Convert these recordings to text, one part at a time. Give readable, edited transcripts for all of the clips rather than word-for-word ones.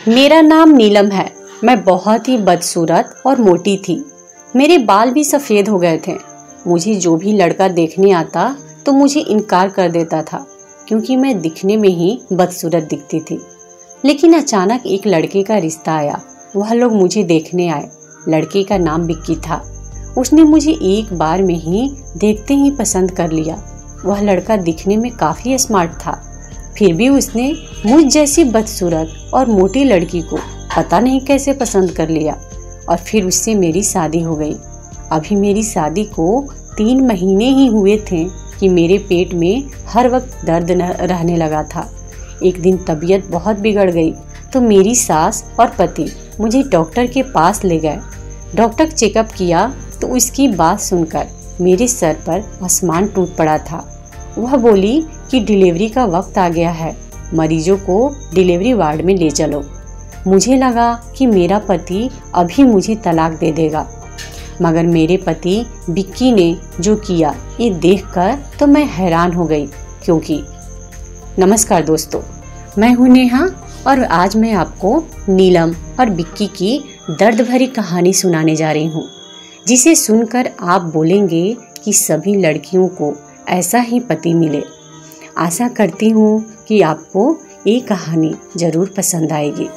मेरा नाम नीलम है। मैं बहुत ही बदसूरत और मोटी थी। मेरे बाल भी सफ़ेद हो गए थे। मुझे जो भी लड़का देखने आता तो मुझे इनकार कर देता था, क्योंकि मैं दिखने में ही बदसूरत दिखती थी। लेकिन अचानक एक लड़के का रिश्ता आया। वह लोग मुझे देखने आए। लड़के का नाम विक्की था। उसने मुझे एक बार में ही देखते ही पसंद कर लिया। वह लड़का दिखने में काफ़ी स्मार्ट था, फिर भी उसने मुझ जैसी बदसूरत और मोटी लड़की को पता नहीं कैसे पसंद कर लिया और फिर उससे मेरी शादी हो गई। अभी मेरी शादी को 3 महीने ही हुए थे कि मेरे पेट में हर वक्त दर्द रहने लगा था। एक दिन तबीयत बहुत बिगड़ गई तो मेरी सास और पति मुझे डॉक्टर के पास ले गए। डॉक्टर चेकअप किया तो उसकी बात सुनकर मेरे सर पर आसमान टूट पड़ा था। वह बोली कि डिलीवरी का वक्त आ गया है, मरीजों को डिलीवरी वार्ड में ले चलो। मुझे लगा कि मेरा पति अभी मुझे तलाक दे देगा, मगर मेरे पति विक्की ने जो किया ये देखकर तो मैं हैरान हो गई। क्योंकि नमस्कार दोस्तों, मैं हूँ नेहा और आज मैं आपको नीलम और विक्की की दर्द भरी कहानी सुनाने जा रही हूँ, जिसे सुनकर आप बोलेंगे कि सभी लड़कियों को ऐसा ही पति मिले। आशा करती हूँ कि आपको ये कहानी जरूर पसंद आएगी।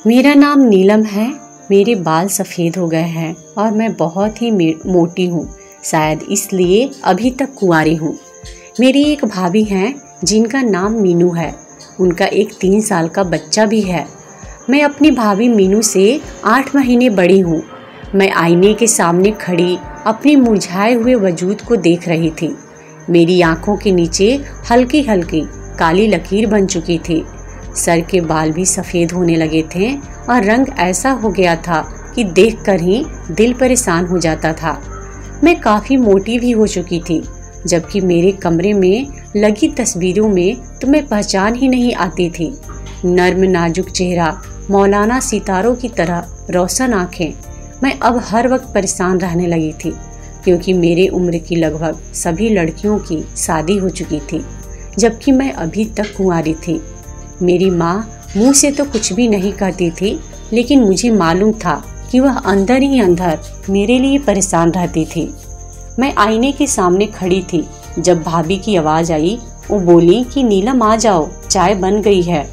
मेरा नाम नीलम है। मेरे बाल सफ़ेद हो गए हैं और मैं बहुत ही मोटी हूँ, शायद इसलिए अभी तक कुंवारी हूँ। मेरी एक भाभी हैं जिनका नाम मीनू है। उनका एक 3 साल का बच्चा भी है। मैं अपनी भाभी मीनू से 8 महीने बड़ी हूँ। मैं आईने के सामने खड़ी अपने मुरझाए हुए वजूद को देख रही थी। मेरी आंखों के नीचे हल्की हल्की काली लकीर बन चुकी थी। सर के बाल भी सफ़ेद होने लगे थे और रंग ऐसा हो गया था कि देखकर ही दिल परेशान हो जाता था। मैं काफ़ी मोटी भी हो चुकी थी, जबकि मेरे कमरे में लगी तस्वीरों में तो मैं पहचान ही नहीं आती थी। नर्म नाजुक चेहरा, मौलाना सितारों की तरह रोशन आँखें। मैं अब हर वक्त परेशान रहने लगी थी, क्योंकि मेरे उम्र की लगभग सभी लड़कियों की शादी हो चुकी थी, जबकि मैं अभी तक कुंवारी थी। मेरी माँ मुंह से तो कुछ भी नहीं कहती थी, लेकिन मुझे मालूम था कि वह अंदर ही अंदर मेरे लिए परेशान रहती थी। मैं आईने के सामने खड़ी थी जब भाभी की आवाज़ आई। वो बोली कि नीलम आ जाओ, चाय बन गई है,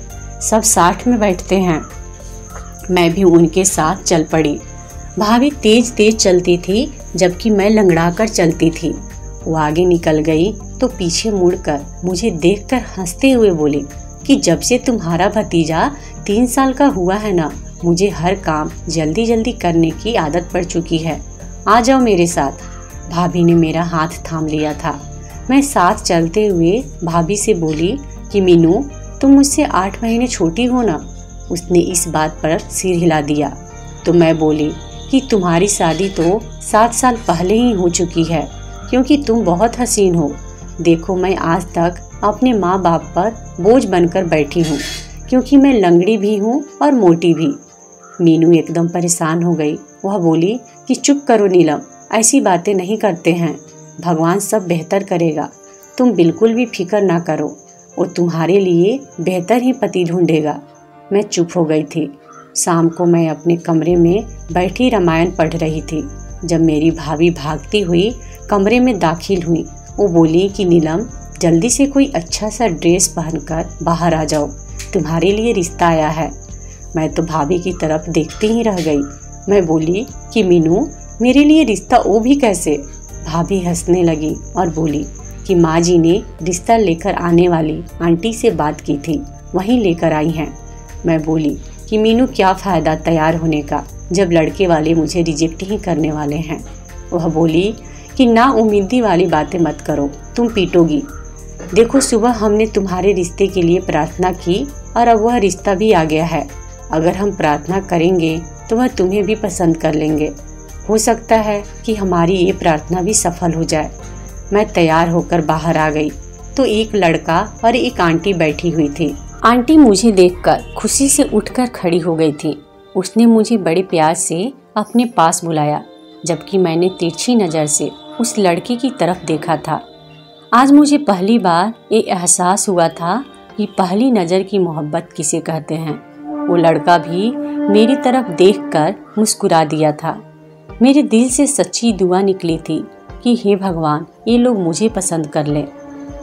सब साथ में बैठते हैं। मैं भी उनके साथ चल पड़ी। भाभी तेज तेज चलती थी, जबकि मैं लंगड़ा कर चलती थी। वो आगे निकल गई तो पीछे मुड़कर मुझे देखकर हंसते हुए बोली कि जब से तुम्हारा भतीजा 3 साल का हुआ है ना, मुझे हर काम जल्दी जल्दी करने की आदत पड़ चुकी है। आ जाओ मेरे साथ। भाभी ने मेरा हाथ थाम लिया था। मैं साथ चलते हुए भाभी से बोली कि मीनू, तुम मुझसे 8 महीने छोटी हो ना। उसने इस बात पर सिर हिला दिया तो मैं बोली कि तुम्हारी शादी तो 7 साल पहले ही हो चुकी है, क्योंकि तुम बहुत हसीन हो। देखो, मैं आज तक अपने माँ बाप पर बोझ बनकर बैठी हूँ, क्योंकि मैं लंगड़ी भी हूँ और मोटी भी। मीनू एकदम परेशान हो गई। वह बोली कि चुप करो नीलम, ऐसी बातें नहीं करते हैं। भगवान सब बेहतर करेगा, तुम बिल्कुल भी फिक्र ना करो, वो तुम्हारे लिए बेहतर ही पति ढूंढेगा। मैं चुप हो गई थी। शाम को मैं अपने कमरे में बैठी रामायण पढ़ रही थी जब मेरी भाभी भागती हुई कमरे में दाखिल हुई। वो बोली कि नीलम, जल्दी से कोई अच्छा सा ड्रेस पहनकर बाहर आ जाओ, तुम्हारे लिए रिश्ता आया है। मैं तो भाभी की तरफ देखती ही रह गई। मैं बोली कि मीनू, मेरे लिए रिश्ता वो भी कैसे? भाभी हंसने लगी और बोली कि माँ जी ने रिश्ता लेकर आने वाली आंटी से बात की थी, वहीं लेकर आई हैं। मैं बोली कि मीनू, क्या फ़ायदा तैयार होने का जब लड़के वाले मुझे रिजेक्ट ही करने वाले हैं। वह बोली कि ना उम्मीदी वाली बातें मत करो, तुम पीटोगी। देखो, सुबह हमने तुम्हारे रिश्ते के लिए प्रार्थना की और अब वह रिश्ता भी आ गया है। अगर हम प्रार्थना करेंगे तो वह तुम्हें भी पसंद कर लेंगे। हो सकता है कि हमारी ये प्रार्थना भी सफल हो जाए। मैं तैयार होकर बाहर आ गई तो एक लड़का और एक आंटी बैठी हुई थी। आंटी मुझे देखकर खुशी से उठकर खड़ी हो गई थी। उसने मुझे बड़े प्यार से अपने पास बुलाया, जबकि मैंने तिरछी नज़र से उस लड़की की तरफ देखा था। आज मुझे पहली बार ये एहसास हुआ था कि पहली नज़र की मोहब्बत किसे कहते हैं। वो लड़का भी मेरी तरफ देखकर मुस्कुरा दिया था। मेरे दिल से सच्ची दुआ निकली थी कि हे भगवान, ये लोग मुझे पसंद कर लें।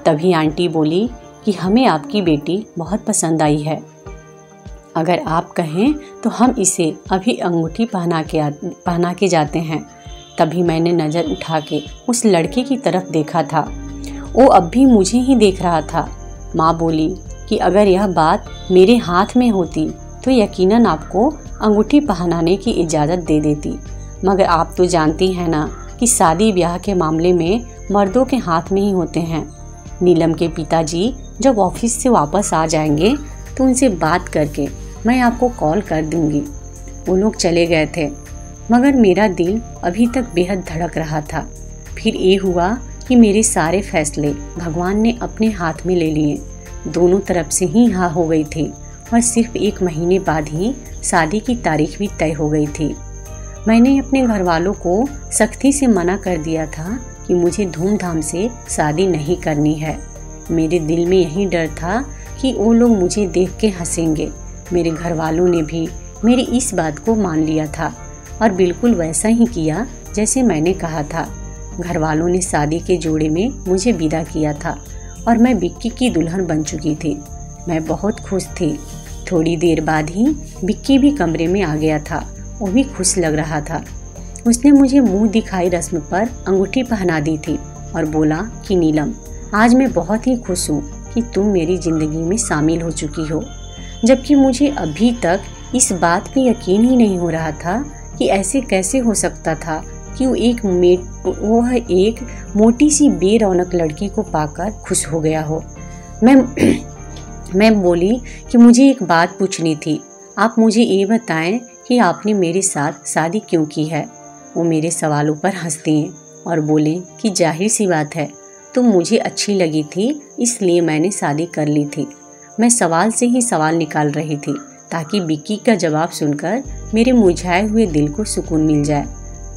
तभी आंटी बोली कि हमें आपकी बेटी बहुत पसंद आई है। अगर आप कहें तो हम इसे अभी अंगूठी पहना के जाते हैं। तभी मैंने नज़र उठा के उस लड़के की तरफ देखा था। वो अब भी मुझे ही देख रहा था। माँ बोली कि अगर यह बात मेरे हाथ में होती तो यकीनन आपको अंगूठी पहनाने की इजाज़त दे देती, मगर आप तो जानती हैं ना कि शादी ब्याह के मामले में मर्दों के हाथ में ही होते हैं। नीलम के पिताजी जब ऑफिस से वापस आ जाएंगे तो उनसे बात करके मैं आपको कॉल कर दूंगी। वो लोग चले गए थे, मगर मेरा दिल अभी तक बेहद धड़क रहा था। फिर ये हुआ कि मेरे सारे फैसले भगवान ने अपने हाथ में ले लिए। दोनों तरफ से ही हाँ हो गई थी और सिर्फ 1 महीने बाद ही शादी की तारीख भी तय हो गई थी। मैंने अपने घर वालों को सख्ती से मना कर दिया था कि मुझे धूमधाम से शादी नहीं करनी है। मेरे दिल में यही डर था कि वो लोग मुझे देख के हंसेंगे। मेरे घर वालों ने भी मेरी इस बात को मान लिया था और बिल्कुल वैसा ही किया जैसे मैंने कहा था। घर वालों ने शादी के जोड़े में मुझे विदा किया था और मैं बिक्की की दुल्हन बन चुकी थी। मैं बहुत खुश थी। थोड़ी देर बाद ही बिक्की भी कमरे में आ गया था। वो भी खुश लग रहा था। उसने मुझे मुंह दिखाई रस्म पर अंगूठी पहना दी थी और बोला कि नीलम, आज मैं बहुत ही खुश हूँ कि तुम मेरी ज़िंदगी में शामिल हो चुकी हो। जबकि मुझे अभी तक इस बात पे यकीन ही नहीं हो रहा था कि ऐसे कैसे हो सकता था कि वो एक मोटी सी बेरौनक लड़की को पाकर खुश हो गया हो। मैं बोली कि मुझे एक बात पूछनी थी। आप मुझे ये बताएं कि आपने मेरे साथ शादी क्यों की है। वो मेरे सवालों पर हंसते हैं और बोले कि जाहिर सी बात है, तुम मुझे अच्छी लगी थी इसलिए मैंने शादी कर ली थी। मैं सवाल से ही सवाल निकाल रही थी ताकि बिक्की का जवाब सुनकर मेरे मुरझाए हुए दिल को सुकून मिल जाए।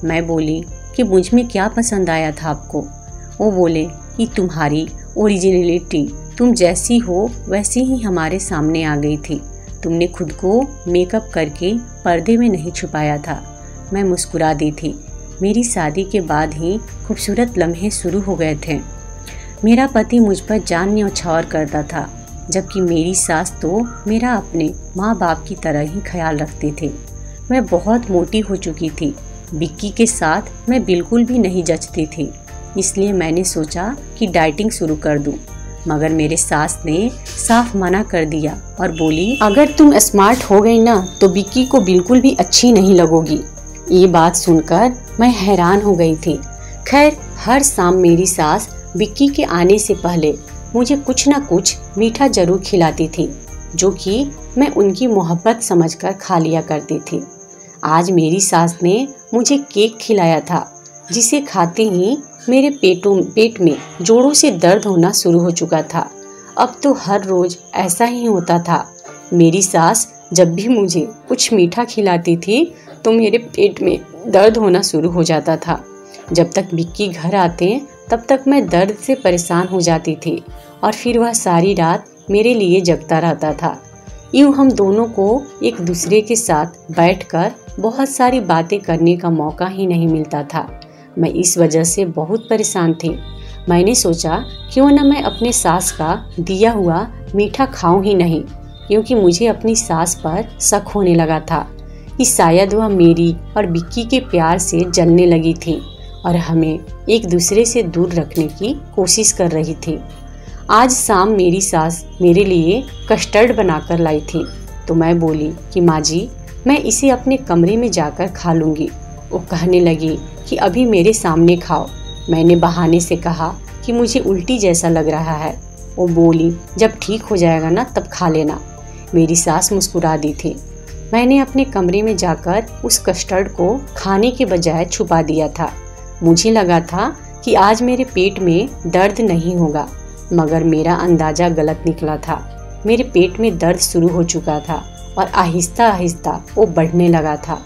मैं बोली कि मुझ में क्या पसंद आया था आपको। वो बोले कि तुम्हारी ओरिजिनलिटी, तुम जैसी हो वैसी ही हमारे सामने आ गई थी। तुमने खुद को मेकअप करके पर्दे में नहीं छुपाया था। मैं मुस्कुरा दी थी। मेरी शादी के बाद ही खूबसूरत लम्हे शुरू हो गए थे। मेरा पति मुझ पर जान न्यौछावर करता था, जबकि मेरी सास तो मेरा अपने माँ बाप की तरह ही ख्याल रखती थी। मैं बहुत मोटी हो चुकी थी। बिक्की के साथ मैं बिल्कुल भी नहीं जचती थी, इसलिए मैंने सोचा कि डाइटिंग शुरू कर दूं। मगर मेरे सास ने साफ मना कर दिया और बोली, अगर तुम स्मार्ट हो गई ना तो बिक्की को बिल्कुल भी अच्छी नहीं लगोगी। ये बात सुनकर मैं हैरान हो गई थी। खैर, हर शाम मेरी सास बिक्की के आने से पहले मुझे कुछ न कुछ मीठा जरूर खिलाती थी, जो कि मैं उनकी मोहब्बत समझकर खा लिया करती थी। आज मेरी सास ने मुझे केक खिलाया था, जिसे खाते ही मेरे पेट में जोड़ों से दर्द होना शुरू हो चुका था। अब तो हर रोज ऐसा ही होता था। मेरी सास जब भी मुझे कुछ मीठा खिलाती थी तो मेरे पेट में दर्द होना शुरू हो जाता था। जब तक बिक्की घर आते तब तक मैं दर्द से परेशान हो जाती थी और फिर वह सारी रात मेरे लिए जगता रहता था। यूँ हम दोनों को एक दूसरे के साथ बैठकर बहुत सारी बातें करने का मौका ही नहीं मिलता था। मैं इस वजह से बहुत परेशान थी। मैंने सोचा क्यों न मैं अपने सास का दिया हुआ मीठा खाऊं ही नहीं, क्योंकि मुझे अपनी सास पर शक होने लगा था कि शायद वह मेरी और बिक्की के प्यार से जलने लगी थी और हमें एक दूसरे से दूर रखने की कोशिश कर रही थी। आज शाम मेरी सास मेरे लिए कस्टर्ड बनाकर लाई थी, तो मैं बोली कि माँ जी, मैं इसे अपने कमरे में जाकर खा लूँगी। वो कहने लगी कि अभी मेरे सामने खाओ। मैंने बहाने से कहा कि मुझे उल्टी जैसा लग रहा है। वो बोली, जब ठीक हो जाएगा ना तब खा लेना। मेरी सास मुस्कुरा दी थी। मैंने अपने कमरे में जाकर उस कस्टर्ड को खाने के बजाय छुपा दिया था। मुझे लगा था कि आज मेरे पेट में दर्द नहीं होगा, मगर मेरा अंदाज़ा गलत निकला था। मेरे पेट में दर्द शुरू हो चुका था और आहिस्ता आहिस्ता वो बढ़ने लगा था।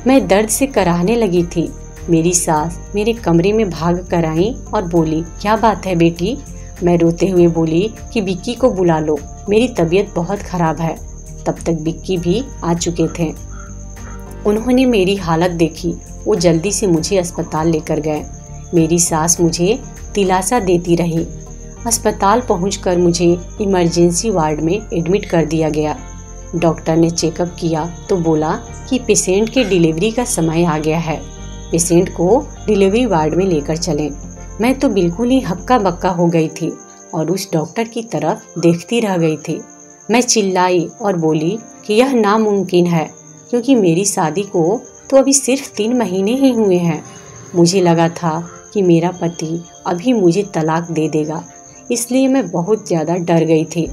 मैं दर्द से कराहने लगी थी। मेरी सास मेरे कमरे में भाग कर आई और बोली, क्या बात है बेटी? मैं रोते हुए बोली कि बिक्की को बुला लो, मेरी तबीयत बहुत ख़राब है। तब तक बिक्की भी आ चुके थे। उन्होंने मेरी हालत देखी। वो जल्दी से मुझे अस्पताल लेकर गए। मेरी सास मुझे दिलासा देती रही। अस्पताल पहुंचकर मुझे इमरजेंसी वार्ड में एडमिट कर दिया गया। डॉक्टर ने चेकअप किया तो बोला कि पेशेंट के डिलीवरी का समय आ गया है, पेशेंट को डिलीवरी वार्ड में लेकर चलें। मैं तो बिल्कुल ही हक्का बक्का हो गई थी और उस डॉक्टर की तरफ देखती रह गई थी। मैं चिल्लाई और बोली कि यह नामुमकिन है, क्योंकि मेरी शादी को तो अभी सिर्फ 3 महीने ही हुए हैं। मुझे लगा था कि मेरा पति अभी मुझे तलाक दे देगा, इसलिए मैं बहुत ज़्यादा डर गई थी।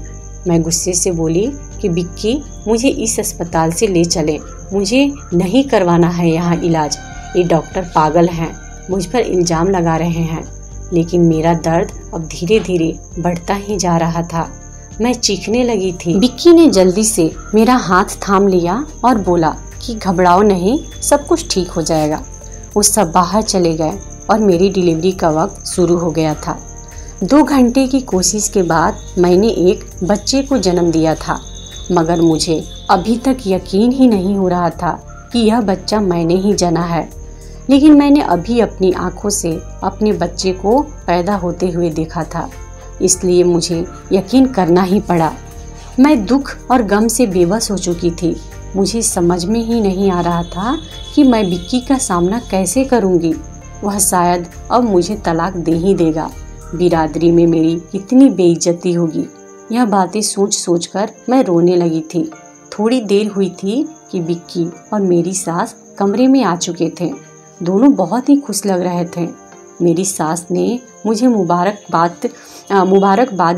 मैं गुस्से से बोली कि बिक्की, मुझे इस अस्पताल से ले चलें, मुझे नहीं करवाना है यहाँ इलाज। ये डॉक्टर पागल हैं, मुझ पर इल्ज़ाम लगा रहे हैं। लेकिन मेरा दर्द अब धीरे धीरे बढ़ता ही जा रहा था। मैं चीखने लगी थी। बिक्की ने जल्दी से मेरा हाथ थाम लिया और बोला कि घबराओ नहीं, सब कुछ ठीक हो जाएगा। वो सब बाहर चले गए और मेरी डिलीवरी का वक्त शुरू हो गया था। 2 घंटे की कोशिश के बाद मैंने एक बच्चे को जन्म दिया था, मगर मुझे अभी तक यकीन ही नहीं हो रहा था कि यह बच्चा मैंने ही जना है। लेकिन मैंने अभी अपनी आंखों से अपने बच्चे को पैदा होते हुए देखा था, इसलिए मुझे यकीन करना ही पड़ा। मैं दुख और गम से बेबस हो चुकी थी। मुझे समझ में ही नहीं आ रहा था कि मैं बिक्की का सामना कैसे करूंगी। वह शायद अब मुझे तलाक दे ही देगा। बिरादरी में मेरी कितनी बेइज्जती होगी। यह बातें सोच सोच कर मैं रोने लगी थी। थोड़ी देर हुई थी कि बिक्की और मेरी सास कमरे में आ चुके थे। दोनों बहुत ही खुश लग रहे थे। मेरी सास ने मुझे मुबारकबाद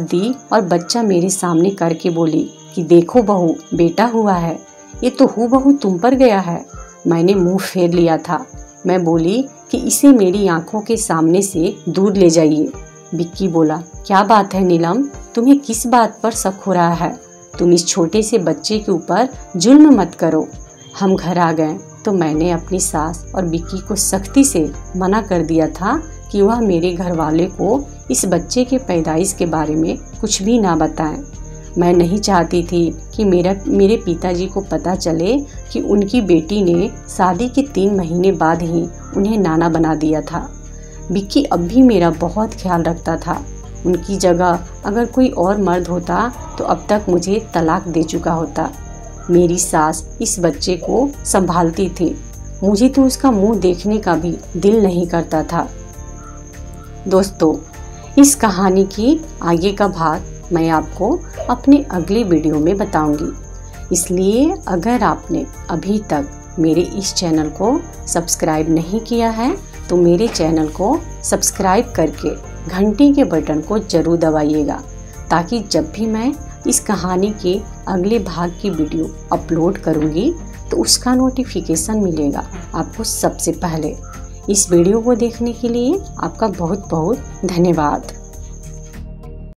दी और बच्चा मेरे सामने करके बोली कि देखो बहू, बेटा हुआ है, ये तो हूबहू तुम पर गया है। मैंने मुंह फेर लिया था। मैं बोली कि इसे मेरी आंखों के सामने से दूर ले जाइए। बिक्की बोला, क्या बात है नीलम, तुम्हें किस बात पर शक हो रहा है? तुम इस छोटे से बच्चे के ऊपर जुल्म मत करो। हम घर आ गए तो मैंने अपनी सास और बिक्की को सख्ती से मना कर दिया था कि वह मेरे घर वाले को इस बच्चे के पैदाइश के बारे में कुछ भी ना बताएं। मैं नहीं चाहती थी कि मेरे पिताजी को पता चले कि उनकी बेटी ने शादी के 3 महीने बाद ही उन्हें नाना बना दिया था। बिक्की अब भी मेरा बहुत ख्याल रखता था। उनकी जगह अगर कोई और मर्द होता तो अब तक मुझे तलाक दे चुका होता। मेरी सास इस बच्चे को संभालती थी। मुझे तो उसका मुंह देखने का भी दिल नहीं करता था। दोस्तों, इस कहानी की आगे का भाग मैं आपको अपने अगले वीडियो में बताऊंगी। इसलिए अगर आपने अभी तक मेरे इस चैनल को सब्सक्राइब नहीं किया है तो मेरे चैनल को सब्सक्राइब करके घंटी के बटन को जरूर दबाइएगा, ताकि जब भी मैं इस कहानी के अगले भाग की वीडियो अपलोड करूंगी तो उसका नोटिफिकेशन मिलेगा आपको सबसे पहले। इस वीडियो को देखने के लिए आपका बहुत बहुत धन्यवाद।